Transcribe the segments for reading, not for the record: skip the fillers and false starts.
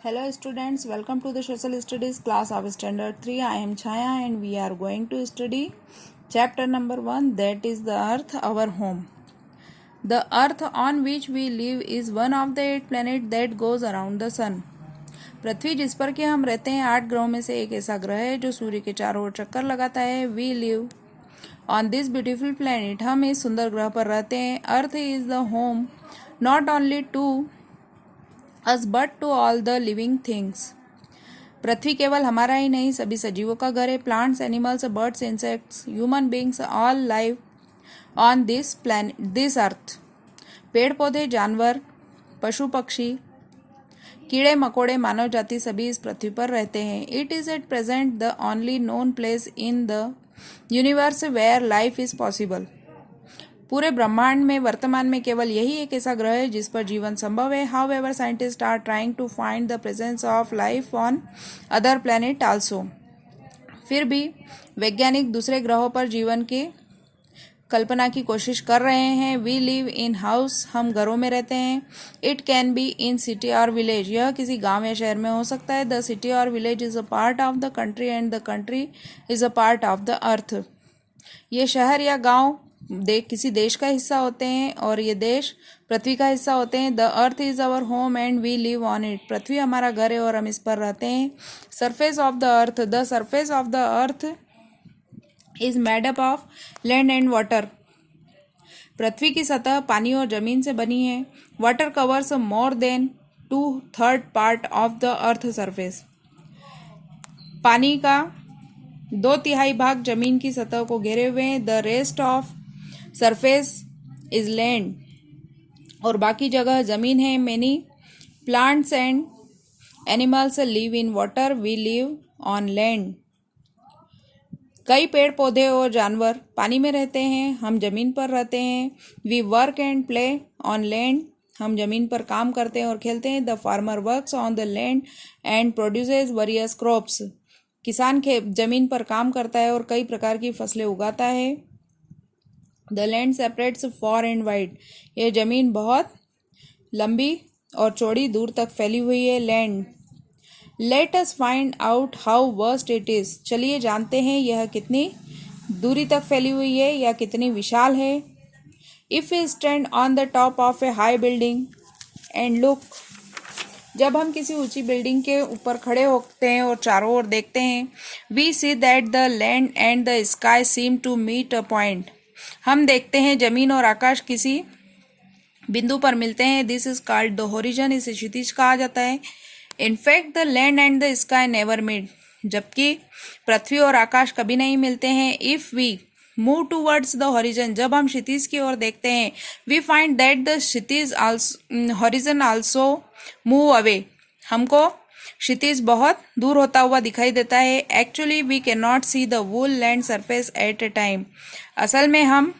Hello students, welcome to the Social Studies class of Standard 3. I am Chaya and we are going to study chapter number 1, that is the Earth, our home. The Earth on which we live is one of the 8 planets that goes around the sun. पृथ्वी जिस पर के हम रहते हैं 8 ग्रहों में से एक ऐसा ग्रह है जो सूर्य के चारों ओर चक्कर लगाता है. We live on this beautiful planet. हम इस सुंदर ग्रह पर रहते हैं. Earth is the home not only to us but to all the living things. पृथ्वी केवल हमारा ही नहीं सभी सजीवों का घर है. Plants, animals, birds, insects, human beings all live on this planet this earth. पेड़ पौधे, जानवर, पशु पक्षी, कीड़े मकोड़े, मानव जाति सभी इस पृथ्वी पर रहते हैं. It is at present the only known place in the universe where life is possible. पूरे ब्रह्मांड में वर्तमान में केवल यही एक ऐसा ग्रह है जिस पर जीवन संभव है. However scientist are trying to find the presence of life on other planet also. फिर भी वैज्ञानिक दूसरे ग्रहों पर जीवन की कल्पना की कोशिश कर रहे हैं. वी लिव इन हाउस, हम घरों में रहते हैं. It can be in city और विलेज, यह किसी गांव या शहर में हो सकता है. द सिटी और village is a part of the country and the country is a part of the अर्थ. ये शहर या गांव किसी देश का हिस्सा होते हैं और ये देश पृथ्वी का हिस्सा होते हैं. The earth is our home and we live on it. पृथ्वी हमारा घर है और हम इस पर रहते हैं. Surface of the earth, the surface of the earth is made up of land and water. पृथ्वी की सतह पानी और जमीन से बनी है. Water covers more than 2/3 part of the earth surface. पानी का 2/3 भाग जमीन की सतह को घेरे हुए हैं. The rest of surface is land, और बाकी जगह जमीन है. Many plants and animals live in water, we live on land. कई पेड़ पौधे और जानवर पानी में रहते हैं, हम जमीन पर रहते हैं. We work and play on land, हम जमीन पर काम करते हैं और खेलते हैं. The farmer works on the land and produces various crops. किसान जमीन पर काम करता है और कई प्रकार की फसलें उगाता है. The land separates for and wide, यह जमीन बहुत लंबी और चौड़ी दूर तक फैली हुई है. Land, let us find out how worst it is. चलिए जानते हैं यह कितनी दूरी तक फैली हुई है या कितनी विशाल है. If we stand on the top of a high building and look, जब हम किसी ऊंची बिल्डिंग के ऊपर खड़े होते हैं और चारों ओर देखते हैं, we see that the land and the sky seem to meet a point. हम देखते हैं जमीन और आकाश किसी बिंदु पर मिलते हैं. This is called the horizon, इसे क्षितिज कहा जाता है. In fact the land and the sky never meet, जबकि पृथ्वी और आकाश कभी नहीं मिलते हैं. If we move towards the horizon, जब हम क्षितिज की ओर देखते हैं, वी फाइंड दैट द क्षितिज हॉरिजन आल्सो मूव अवे, हमको क्षितिज बहुत दूर होता हुआ दिखाई देता है. Actually we can not see the whole land surface at a time, असल में हम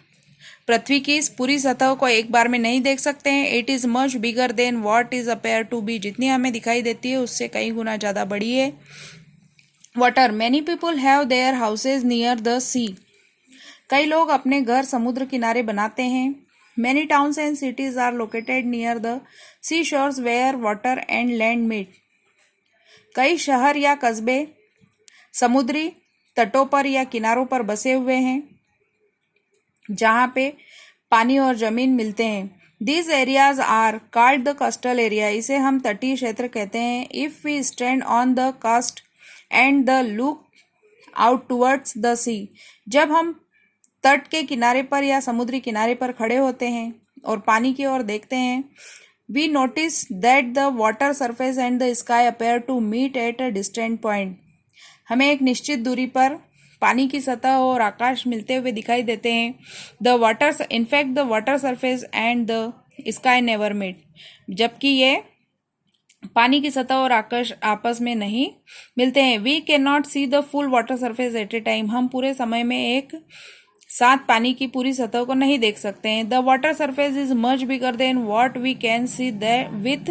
पृथ्वी की इस पूरी सतह को एक बार में नहीं देख सकते हैं. It is much bigger than what is appear to be, जितनी हमें दिखाई देती है उससे कई गुना ज्यादा बड़ी है. Water, many people have their houses near the sea, कई लोग अपने घर समुद्र किनारे बनाते हैं. Many towns and cities are located near the sea shores where water and land meet, कई शहर या कस्बे समुद्री तटों पर या किनारों पर बसे हुए हैं जहां पे पानी और जमीन मिलते हैं. These areas are called the coastal area, इसे हम तटीय क्षेत्र कहते हैं. If we stand on the coast and the look out towards the sea, जब हम तट के किनारे पर या समुद्री किनारे पर खड़े होते हैं और पानी की ओर देखते हैं, we notice that the water surface and the sky appear to meet at a distant point. हमें एक निश्चित दूरी पर पानी की सतह और आकाश मिलते हुए दिखाई देते हैं. The water, in fact the water surface and the sky never meet, जबकि ये पानी की सतह और आकाश आपस में नहीं मिलते हैं. We can not see the full water surface at a time, हम पूरे समय में एक साथ पानी की पूरी सतह को नहीं देख सकते हैं. The water surface is much bigger than what we can see with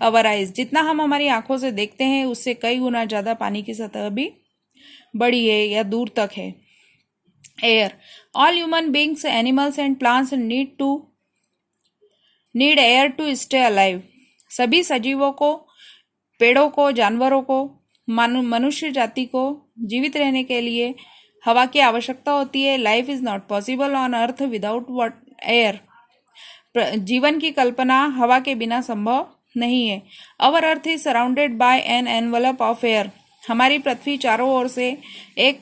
our eyes, जितना हम हमारी आंखों से देखते हैं उससे कई गुना ज्यादा पानी की सतह भी बड़ी है या दूर तक है. Air, all human beings, animals and plants need air to stay alive, सभी सजीवों को पेड़ों को, जानवरों को, मनुष्य जाति को जीवित रहने के लिए हवा की आवश्यकता होती है। Life is not possible on earth without air. जीवन की कल्पना हवा के बिना संभव नहीं है। Our earth is surrounded by an envelope of air. हमारी पृथ्वी चारों ओर से एक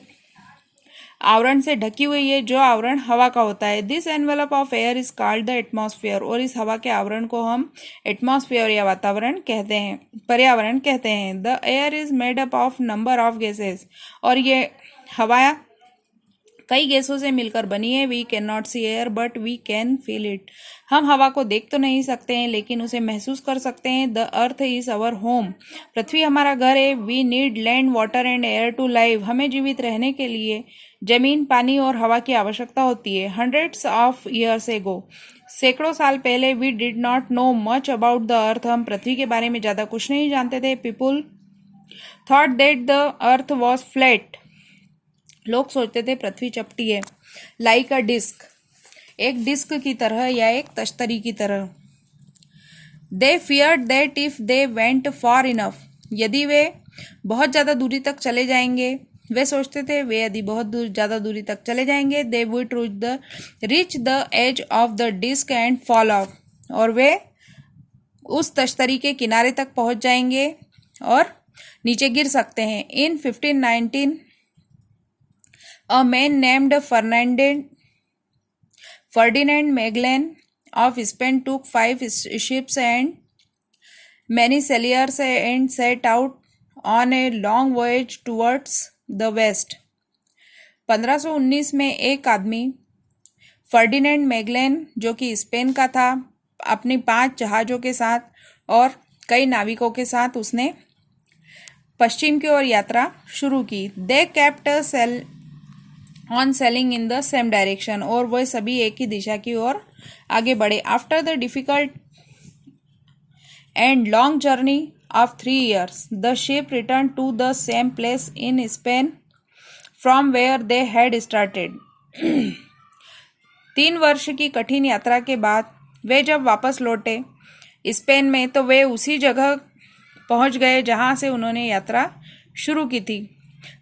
आवरण से ढकी हुई है, जो आवरण हवा का होता है। This envelope of air is called the atmosphere. और इस हवा के आवरण को हम एटमॉस्फेयर या वातावरण कहते हैं, पर्यावरण कहते हैं। The air is made up of number of gases. और ये हवा कई गैसों से मिलकर बनी है। We can not see air but we can feel it. हम हवा को देख तो नहीं सकते हैं, लेकिन उसे महसूस कर सकते हैं। The earth is our home. पृथ्वी हमारा घर है। We need land, water and air to live. हमें जीवित रहने के लिए जमीन, पानी और हवा की आवश्यकता होती है। हंड्रेड्स ऑफ ईयर्स एगो, सैकड़ों साल पहले, we did not know much about the earth. हम पृथ्वी के बारे में ज्यादा कुछ नहीं जानते थे। People thought that the earth was flat. लोग सोचते थे पृथ्वी चपटी है। लाइक अ डिस्क, एक डिस्क की तरह या एक तश्तरी की तरह। They feared that if they went far enough. यदि वे बहुत ज़्यादा दूरी तक चले जाएंगे, वे सोचते थे वे यदि बहुत ज़्यादा दूरी तक चले जाएंगे, they would reach the edge of the disc and fall off. और वे उस तश्तरी के किनारे तक पहुंच जाएंगे और नीचे गिर सकते हैं। इन 1519 a man named Ferdinand Magellan of Spain took 5 ships and many sailors and set out on a long voyage towards the west. 1519 में एक आदमी फर्डिनेंड मैगलेन, जो कि स्पेन का था, अपनी 5 जहाज़ों के साथ और कई नाविकों के साथ उसने पश्चिम की ओर यात्रा शुरू की। They kept on selling in the same direction. और वह सभी एक ही दिशा की ओर आगे बढ़े। After the difficult and long journey of 3 years the ship return to the same place in Spain from where they had started. 3 वर्ष की कठिन यात्रा के बाद वे जब वापस लौटे स्पेन में, तो वे उसी जगह पहुंच गए जहां से उन्होंने यात्रा शुरू की थी।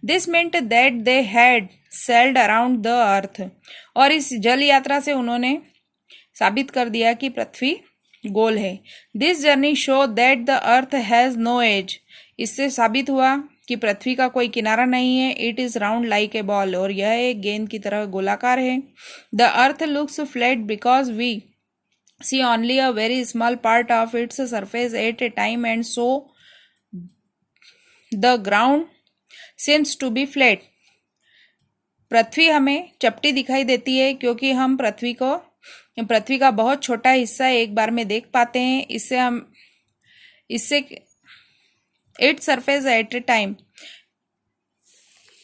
This meant that they had sailed around the earth. और इस जल यात्रा से उन्होंने साबित कर दिया कि पृथ्वी गोल है। This journey show that the earth has no edge. इससे साबित हुआ कि पृथ्वी का कोई किनारा नहीं है। It is round like a ball. और यह एक गेंद की तरह गोलाकार है। The earth looks flat because we see only a very small part of its surface at a time and so the ground seems to be flat. पृथ्वी हमें चपटी दिखाई देती है क्योंकि हम पृथ्वी का बहुत छोटा हिस्सा एक बार में देख पाते हैं। इससे it's surface at a time